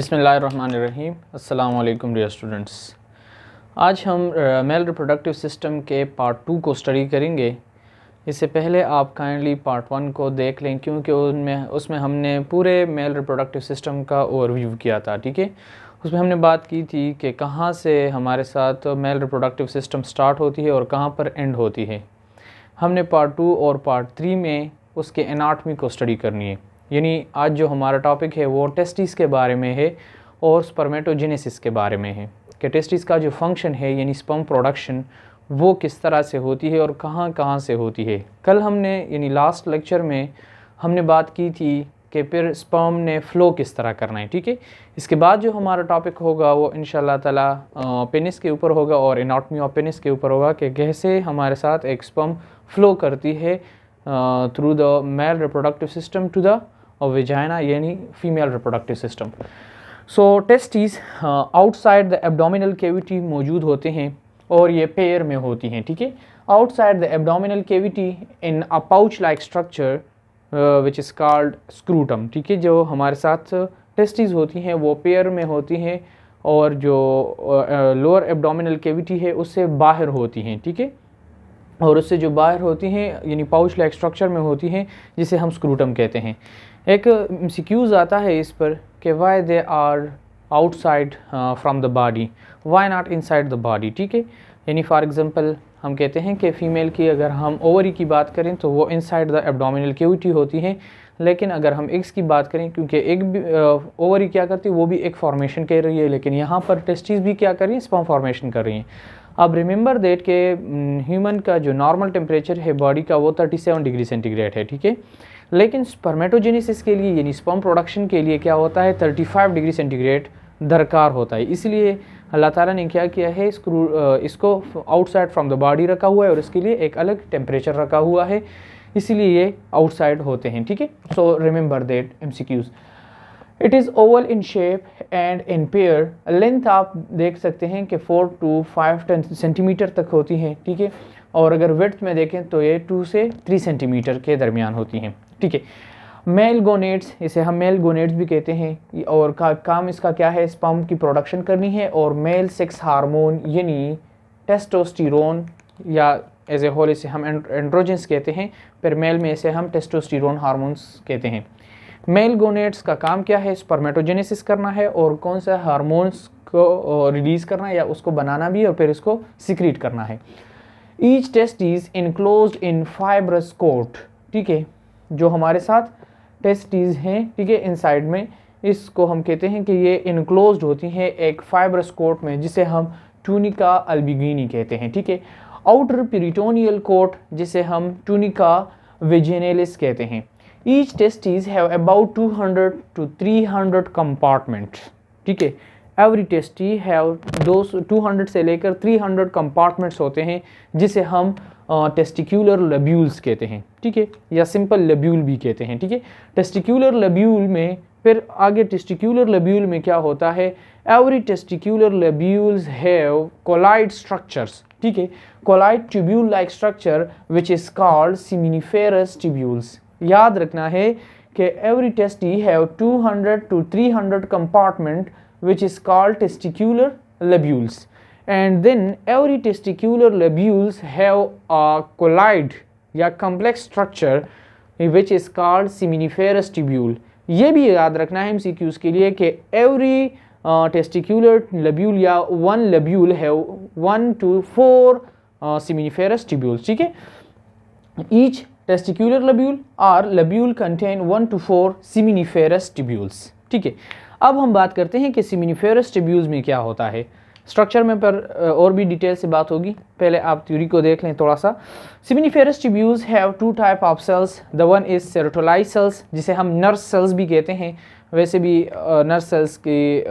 बिस्मिल्लाहिर्रहमानिर्रहीम। अस्सलाम वालेकुम डियर स्टूडेंट्स। आज हम मेल रिप्रोडक्टिव सिस्टम के पार्ट 2 को स्टडी करेंगे। इससे पहले आप काइंडली पार्ट 1 को देख लें, क्योंकि उसमें हमने पूरे मेल रिप्रोडक्टिव सिस्टम का ओवरव्यू किया था। ठीक है, उसमें हमने बात की थी कि कहाँ से हमारे साथ मेल रिप्रोडक्टिव सिस्टम स्टार्ट होती है और कहाँ पर एंड होती है। हमने पार्ट 2 और पार्ट 3 में उसके एनाटमी को स्टडी करनी है। यानी आज जो हमारा टॉपिक है वो टेस्टिस के बारे में है और स्पर्मेटोजेनेसिस के बारे में है कि टेस्टिस का जो फंक्शन है यानी स्पर्म प्रोडक्शन वो किस तरह से होती है और कहाँ कहाँ से होती है। कल हमने यानी लास्ट लेक्चर में हमने बात की थी कि फिर स्पर्म ने फ़्लो किस तरह करना है। ठीक है, इसके बाद जो हमारा टॉपिक होगा वो इंशाल्लाह ताला पेनिस के ऊपर होगा और एनाटमी ऑफ पेनिस के ऊपर होगा कि कैसे हमारे साथ एक स्पर्म फ़्लो करती है through the male reproductive system to the vagina यानी female reproductive system. So testis outside the abdominal cavity मौजूद होते हैं और ये पेयर में होती हैं। ठीक है, outside the abdominal cavity in a pouch like structure which is called scrotum. ठीक है, जो हमारे साथ टेस्टिस होती हैं वो पेयर में होती हैं और जो लोअर एब्डोमिनल कैविटी है उससे बाहर होती हैं। ठीक है, और उससे जो बाहर होती हैं यानी पाउच लाइक स्ट्रक्चर में होती हैं जिसे हम स्क्रूटम कहते हैं। एक एमसीक्यूज़ आता है इस पर कि why they are outside from the body, why not inside the body. ठीक है, यानी फॉर एग्जांपल हम कहते हैं कि फ़ीमेल की अगर हम ओवरी की बात करें तो वो इनसाइड द एब्डोमिनल कैविटी होती है, लेकिन अगर हम एग्स की बात करें, क्योंकि एक भी ओवरी क्या करती है वो भी एक फॉर्मेशन कर रही है, लेकिन यहाँ पर टेस्टिस भी क्या कर रही है, स्पर्म फॉर्मेशन कर रही हैं। अब रिमेंबर दैट के ह्यूमन का जो नॉर्मल टेम्परेचर है बॉडी का वो 37 डिग्री सेंटीग्रेड है। ठीक है, लेकिन स्पर्मेटोजेनेसिस के लिए यानी स्पर्म प्रोडक्शन के लिए क्या होता है, 35 डिग्री सेंटीग्रेड दरकार होता है। इसलिए अल्लाह ताला ने क्या किया है, इसको आउटसाइड फ्रॉम द बॉडी रखा हुआ है और इसके लिए एक अलग टेम्परेचर रखा हुआ है, इसीलिए ये आउटसाइड होते हैं। ठीक है, so remember that MCQs. It is oval in shape and in pair. Length आप देख सकते हैं कि 4 to 5 सेंटीमीटर तक होती है। ठीक है, और अगर विड्थ में देखें तो ये 2 से 3 सेंटीमीटर के दरमियान होती हैं। ठीक है, मेल गोनेड्स, इसे हम मेल गोनेड्स भी कहते हैं, और काम इसका क्या है, स्पर्म की प्रोडक्शन करनी है और मेल सेक्स हार्मोन यानी टेस्टोस्टेरोन या एज ए होल इसे हम एंड्रोजेंस कहते हैं, फिर मेल में इसे हम टेस्टोस्टेरोन हार्मोन्स कहते हैं। मेल गोनेड्स का काम क्या है, स्पर्मेटोजेनेसिस करना है और कौन सा हार्मोन्स को रिलीज़ करना है या उसको बनाना भी और फिर इसको सिक्रीट करना है। Each testis enclosed in fibrous coat. ठीक है, जो हमारे साथ टेस्टिस हैं, ठीक है, इनसाइड में, इसको हम कहते हैं कि ये इनक्लोज्ड होती हैं एक फाइब्रस कोट में जिसे हम ट्यूनिका अल्बिगिनी कहते हैं। ठीक है, आउटर पेरिटोनियल कोट जिसे हम ट्यूनिका वेजिनैलिस कहते हैं। Each testes have about 200 to 300 compartments. ठीक है, every testis have those 200 से लेकर 300 compartments होते हैं जिसे हम testicular lobules कहते हैं। ठीक है, या simple lobule भी कहते हैं। ठीक है, testicular lobule में फिर आगे testicular lobule में क्या होता है, every testicular lobules have colloid structures. ठीक है, colloid tubule like structure which is called seminiferous tubules. याद रखना है कि every testis have 200 to 300 compartment which is called testicular lobules, and then every testicular lobules have a colloid या complex structure which is called seminiferous tubule. ये भी याद रखना है MCQs के लिए कि every testicular lobule या one lobule have 1 to 4 seminiferous tubules. ठीक है, each testicular lobule or lobule contain 1 to 4 seminiferous tubules. ठीक है, अब हम बात करते हैं कि seminiferous tubules में क्या होता है। स्ट्रक्चर में पर और भी डिटेल से बात होगी, पहले आप थ्योरी को देख लें थोड़ा सा। seminiferous tubules have 2 type of cells. The one is serotolite cells जिसे हम नर्स सेल्स भी कहते हैं। वैसे भी नर्स सेल्स की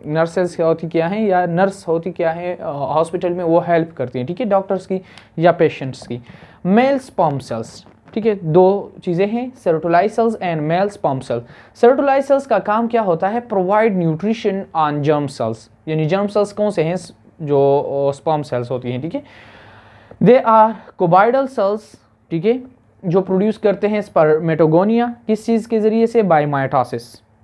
नर्स सेल्स होती क्या हैं या नर्स होती क्या है हॉस्पिटल में, वो हेल्प करती हैं। ठीक है, डॉक्टर्स की या पेशेंट्स की। मेल स्पर्म सेल्स, ठीक है, दो चीज़ें हैं, Sertoli cells and male sperm cell. Sertoli cells का काम क्या होता है, provide nutrition on germ cells, यानी जर्म सेल्स कौन से हैं, जो स्पर्म सेल्स होती हैं। ठीक है, दे आर कोबाइडल सेल्स, ठीक है, जो प्रोड्यूस करते हैं स्पर्मेटोगोनिया, किस चीज़ के ज़रिए से, बाय माइटोसिस।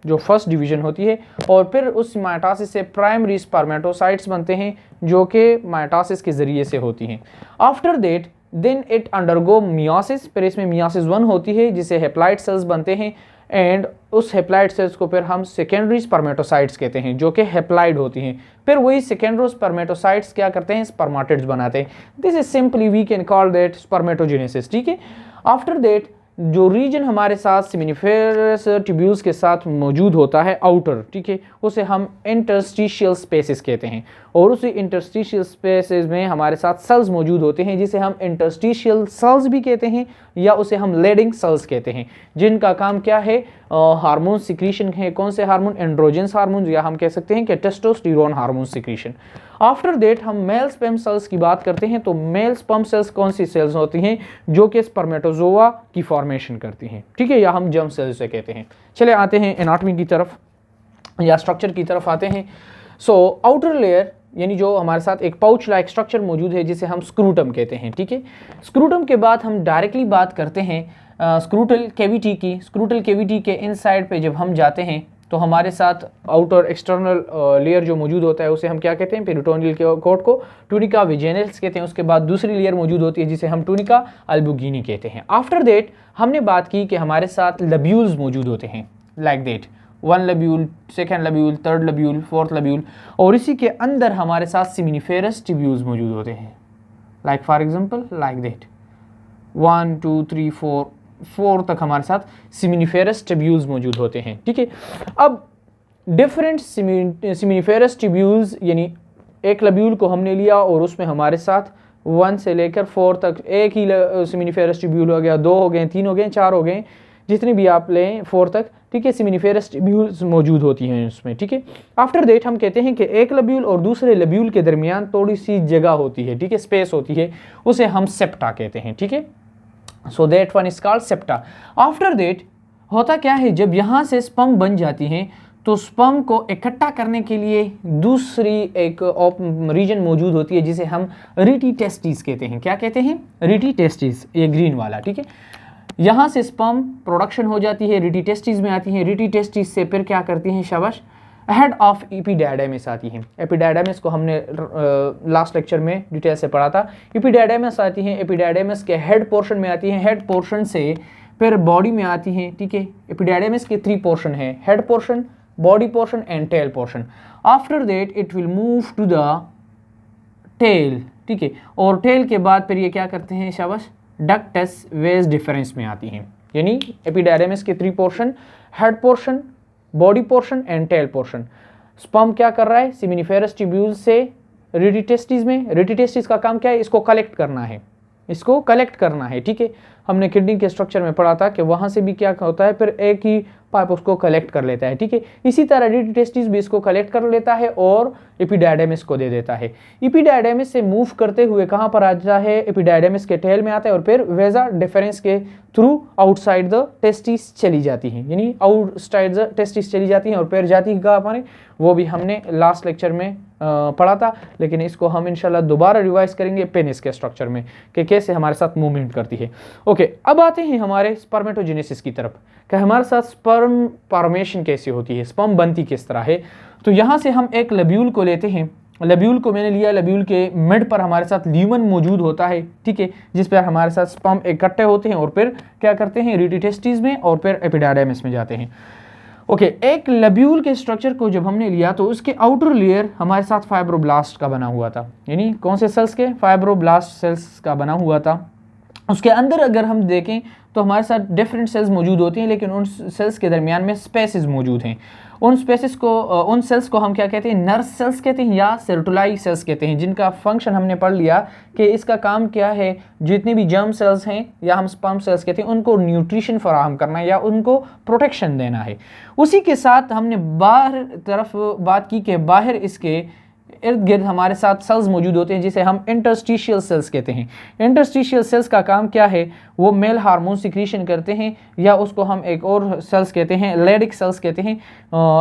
जो फर्स्ट डिवीजन होती है, और फिर उस माइटोसिस से प्राइमरी स्पर्मेटोसाइट्स बनते हैं जो कि माइटोसिस के ज़रिए से होती हैं। After that then it undergo meiosis, फिर इसमें मियोसिस 1 होती है जिसे हेप्लॉइड सेल्स बनते हैं, एंड उस हेप्लॉइड सेल्स को फिर हम सेकेंडरी स्पर्मेटोसाइट्स कहते हैं जो कि हेप्लॉइड होती हैं। फिर वही सेकेंडरी स्पर्मेटोसाइट्स क्या करते हैं, स्पर्मेटिड्स बनाते हैं। This is simply we can call that spermatogenesis, ठीक है। आफ्टर दैट जो रीजन हमारे साथ सेमिनिफेरस ट्यूब्यूल्स के साथ मौजूद होता है आउटर, ठीक है, उसे हम इंटरस्टिशियल स्पेसेस कहते हैं, और उसी इंटरस्टिशियल स्पेसेस में हमारे साथ सेल्स मौजूद होते हैं जिसे हम इंटरस्टिशियल सेल्स भी कहते हैं या उसे हम लेडिंग सेल्स कहते हैं, जिनका काम क्या है, हार्मोन सिक्रीशन है। कौन से हार्मोन, एंड्रोजेंस हार्मोन, या हम कह सकते हैं कि testosterone hormone secretion. After that हम मेल स्पर्म सेल्स की बात करते हैं, तो मेल स्पर्म सेल्स कौन सी सेल्स होती हैं, जो कि स्पर्मेटोजोआ की फॉर्मेशन करती हैं, ठीक है, या हम जर्म सेल्स से कहते हैं। चले आते हैं एनाटॉमी की तरफ या स्ट्रक्चर की तरफ आते हैं। सो आउटर लेयर यानी जो हमारे साथ एक पाउच लाइक स्ट्रक्चर मौजूद है जिसे हम स्क्रूटम कहते हैं, ठीक है। स्क्रूटम के बाद हम डायरेक्टली बात करते हैं स्क्रूटल केविटी की। स्क्रूटल केविटी के इनसाइड पे जब हम जाते हैं तो हमारे साथ आउटर एक्सटर्नल लेयर जो मौजूद होता है उसे हम क्या कहते हैं, पेरिटोनियल कोट को टूनिका विजेनल्स कहते हैं। उसके बाद दूसरी लेयर मौजूद होती है जिसे हम टूनिका अल्बुगिनी कहते हैं। आफ्टर दैट हमने बात की कि हमारे साथ लब्यूल्स मौजूद होते हैं, like that 1 लब्यूल, 2nd लब्यूल, 3rd लब्यूल, 4th लब्यूल, और इसी के अंदर हमारे साथ सेमिनिफेरस ट्यूब्यूल्स मौजूद होते हैं, like for example like that 1 2 3 4 तक हमारे साथ सेमिनिफेरस ट्यूब्यूल्स मौजूद होते हैं, ठीक है। अब डिफरेंट सेमिनिफेरस ट्यूब्यूल्स यानी एक लब्यूल को हमने लिया और उसमें हमारे साथ 1 से लेकर 4 तक एक ही सेमिनिफेरस ट्यूब्यूल हो गया, 2 हो गए, 3 हो गए, 4 हो गए, जितने भी आप लें 4 तक, ठीक है, सेमिनिफेरस ट्यूब्यूल्स मौजूद होती हैं उसमें, ठीक है। आफ्टर दैट हम कहते हैं कि एक लब्यूल और दूसरे लब्यूल के दरमियान थोड़ी सी जगह होती है, ठीक है, स्पेस होती है, उसे हम सेप्टा कहते हैं, ठीक है। So that one is called septa. After that होता क्या है, जब यहाँ से स्पर्म बन जाती हैं तो स्पर्म को इकट्ठा करने के लिए दूसरी एक रीजन मौजूद होती है जिसे हम रिटी टेस्टिस कहते हैं। क्या कहते हैं, रिटी टेस्टिस, ये ग्रीन वाला, ठीक है। यहाँ से स्पर्म प्रोडक्शन हो जाती है, रिटी टेस्टिस में आती है, रिटी टेस्टिस से फिर क्या करती हैं, शाबाश, हेड ऑफ एपिडाइडेमिस आती है। एपिडाइडेमिस को हमने लास्ट लेक्चर में डिटेल से पढ़ा था। एपिडाइडेमिस आती हैं, एपिडाइडेमिस के हेड पोर्शन में आती हैं, हेड पोर्शन से फिर बॉडी में आती हैं, ठीक है। एपिडाइडेमिस के 3 पोर्शन है, head portion, body portion and tail portion. After that it will move to the tail, ठीक है, और टेल के बाद फिर ये क्या करते हैं, शाबाश, डक्टस वेज डिफरेंस में आती हैं। यानी एपिडाइडेमिस के 3 portion, head portion, body portion and tail portion. Sperm क्या कर रहा है, सेमिनिफेरस ट्यूब्यूल से रिटी टेस्टिस में, रिटी टेस्टिस का काम क्या है, इसको कलेक्ट करना है, इसको कलेक्ट करना है, ठीक है। हमने किडनी के स्ट्रक्चर में पढ़ा था कि वहाँ से भी क्या होता है, फिर एक ही पाइप उसको कलेक्ट कर लेता है, ठीक है। इसी तरह रिटी टेस्टिस भी इसको कलेक्ट कर लेता है और एपिडाइडेमिस को दे देता है। एपिडाइडेमिस से मूव करते हुए कहाँ पर आ जाता है, एपिडाइडेमिस के टेल में आता है और फिर वेजा डिफरेंस के थ्रू आउटसाइड द टेस्टिस चली जाती है, यानी आउटसाइड द टेस्टिस चली जाती हैं और फिर जाती है कहाँ पर, वो भी हमने लास्ट लेक्चर में पढ़ा था, लेकिन इसको हम इंशाल्लाह दोबारा रिवाइज करेंगे पेनिस के स्ट्रक्चर में कि कैसे हमारे साथ मूवमेंट करती है। ओके, अब आते हैं हमारे स्पर्मेटोजेनेसिस की तरफ कि हमारे साथ स्पर्म फॉर्मेशन कैसे होती है, स्पर्म बनती किस तरह है। तो यहाँ से हम एक लब्यूल को लेते हैं, लब्यूल को मैंने लिया, लब्यूल के मिड पर हमारे साथ ल्यूमन मौजूद होता है, ठीक है, जिस पर हमारे साथ स्पर्म इकट्ठे होते हैं और फिर क्या करते हैं, रिटी टेस्टिस में और फिर एपिडाइडेमिस में जाते हैं। ओके, एक लब्यूल के स्ट्रक्चर को जब हमने लिया तो उसके आउटर लेयर हमारे साथ फाइब्रोब्लास्ट का बना हुआ था, यानी कौन से सेल्स के, फाइब्रोब्लास्ट सेल्स का बना हुआ था। उसके अंदर अगर हम देखें तो हमारे साथ डिफरेंट सेल्स मौजूद होती हैं, लेकिन उन सेल्स के दरमियान में स्पेसेस मौजूद हैं। उन स्पेसेस को, उन सेल्स को हम क्या कहते हैं, नर्व सेल्स कहते हैं या सेरोटोलाई सेल्स कहते हैं, जिनका फंक्शन हमने पढ़ लिया कि इसका काम क्या है, जितने भी जर्म सेल्स हैं या हम स्पर्म सेल्स कहते हैं, उनको न्यूट्रिशन फराहम करना या उनको प्रोटेक्शन देना है। उसी के साथ हमने बाहर तरफ बात की कि बाहर इसके इर्द गिर्द हमारे साथ सेल्स मौजूद होते हैं जिसे हम इंटरस्टिशियल सेल्स कहते हैं। इंटरस्टिशियल सेल्स का काम क्या है, वो मेल हार्मोन सिक्रीशन करते हैं या उसको हम एक और सेल्स कहते हैं, लेडिक सेल्स कहते हैं,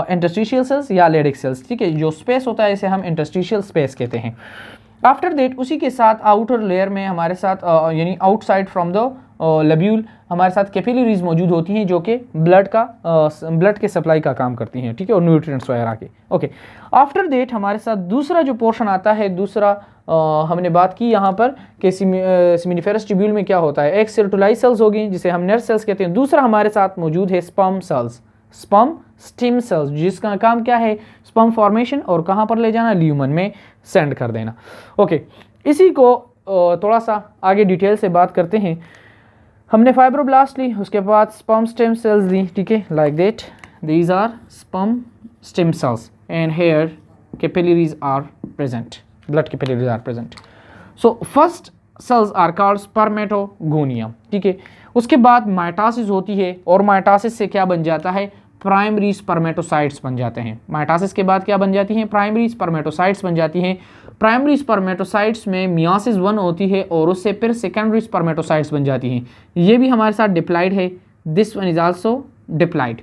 इंटरस्टिशियल सेल्स या लेडिक सेल्स, ठीक है। जो स्पेस होता है इसे हम इंटरस्टिशियल स्पेस कहते हैं। आफ्टर दैट उसी के साथ आउटर लेयर में हमारे साथ यानी आउटसाइड फ्रॉम द लब्यूल, हमारे साथ कैपिलरीज मौजूद होती हैं जो कि ब्लड के सप्लाई का काम करती हैं, ठीक है, और न्यूट्रिएंट्स वगैरह के। ओके, आफ्टर दैट हमारे साथ दूसरा जो पोर्शन आता है, दूसरा हमने बात की यहाँ पर कि सेमिनिफेरस ट्यूब्यूल में क्या होता है, एक सेरोटोलाइट सेल्स होगी जिसे हम नर्व सेल्स कहते हैं, दूसरा हमारे साथ मौजूद है sperm cells, sperm stem sales, जिसका काम क्या है, स्पर्म फॉर्मेशन और कहाँ पर ले जाना, ल्यूमन में सेंड कर देना। ओके, इसी को थोड़ा सा आगे डिटेल से बात करते हैं। हमने फाइब्रोब्लास्ट ली, उसके बाद स्पर्म स्टेम सेल्स ली, ठीक है, like that these are sperm stem cells and hair capillaries are present, blood capillaries are present. So first cells are called spermatogonium, ठीक है। उसके बाद माइटोसिस होती है और माइटोसिस से क्या बन जाता है, प्राइमरी स्पर्मेटोसाइट्स बन जाते हैं। माइटोसिस के बाद क्या बन जाती हैं, प्राइमरी स्पर्मेटोसाइट्स बन जाती हैं। प्राइमरी स्पर्मेटोसाइट्स में मियोसिस 1 होती है और उससे फिर सेकेंडरी स्पर्मेटोसाइट्स बन जाती हैं। ये भी हमारे साथ डिप्लाइड है, this one is also diploid.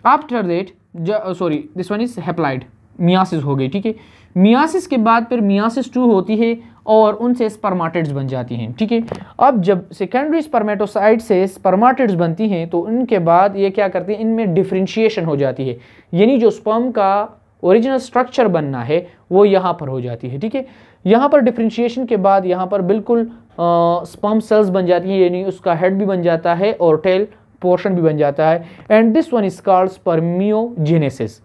After that this one is haploid, meiosis हो गई, ठीक है। मियोसिस के बाद फिर मियोसिस 2 होती है और उनसे स्पर्मेटिड्स बन जाती हैं, ठीक है। अब जब सेकेंडरी स्पर्मेटोसाइट से स्पर्मेटिड्स बनती हैं तो उनके बाद ये क्या करती हैं, इनमें डिफरेंशिएशन हो जाती है, यानी जो स्पर्म का ओरिजिनल स्ट्रक्चर बनना है वो यहाँ पर हो जाती है, ठीक है। यहाँ पर डिफरेंशिएशन के बाद यहाँ पर बिल्कुल स्पर्म सेल्स बन जाती हैं, यानी उसका हेड भी बन जाता है और टेल पोर्शन भी बन जाता है, and this one is called spermiogenesis.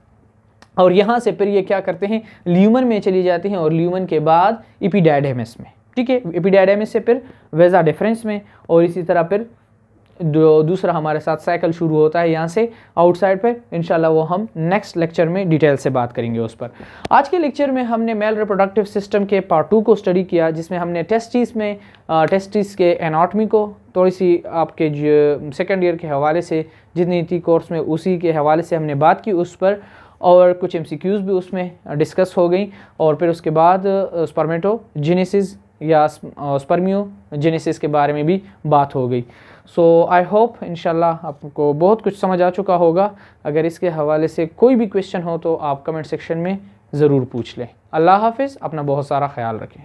और यहाँ से फिर ये क्या करते हैं, ल्यूमन में चली जाती हैं और ल्यूमन के बाद एपिडाइडेमिस में, ठीक है। एपिडाइडेमिस से फिर वेजा डिफरेंस में, और इसी तरह फिर दूसरा हमारे साथ साइकिल शुरू होता है यहाँ से आउटसाइड पे। इंशाल्लाह वो हम नेक्स्ट लेक्चर में डिटेल से बात करेंगे उस पर। आज के लेक्चर में हमने मेल रिप्रोडक्टिव सिस्टम के पार्ट 2 को स्टडी किया, जिसमें हमने टेस्टिस के एनाटॉमी को थोड़ी सी आपके जो सेकेंड ईयर के हवाले से जितनी थी कोर्स में उसी के हवाले से हमने बात की उस पर, और कुछ MCQs भी उसमें डिस्कस हो गई, और फिर उसके बाद स्पर्मेटोजेनेसिस या स्पर्मियोजेनेसिस के बारे में भी बात हो गई। सो आई होप इंशाल्लाह आपको बहुत कुछ समझ आ चुका होगा। अगर इसके हवाले से कोई भी क्वेश्चन हो तो आप कमेंट सेक्शन में ज़रूर पूछ लें। अल्लाह हाफिज़, अपना बहुत सारा ख्याल रखें।